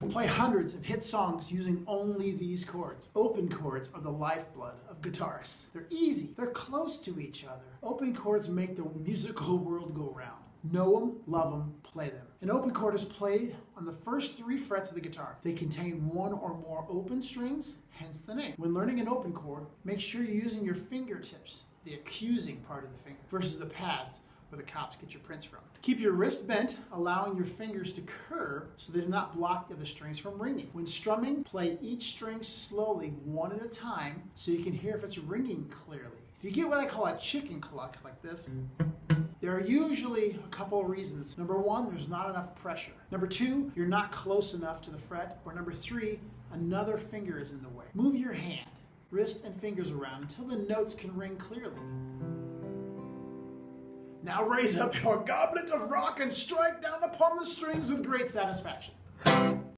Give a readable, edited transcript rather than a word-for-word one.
Play hundreds of hit songs using only these chords. Open chords are the lifeblood of guitarists. They're easy, they're close to each other. Open chords make the musical world go round. Know them, love them, play them. An open chord is played on the first 3 frets of the guitar. They contain one or more open strings, hence the name. When learning an open chord, make sure you're using your fingertips, the accusing part of the finger, versus the pads where the cops get your prints from. Keep your wrist bent, allowing your fingers to curve so they do not block the other strings from ringing. When strumming, play each string slowly, one at a time, so you can hear if it's ringing clearly. If you get what I call a chicken cluck, like this, there are usually a couple of reasons. Number 1, there's not enough pressure. Number 2, you're not close enough to the fret. Or number 3, another finger is in the way. Move your hand, wrist, and fingers around until the notes can ring clearly. Now raise up your goblet of rock and strike down upon the strings with great satisfaction.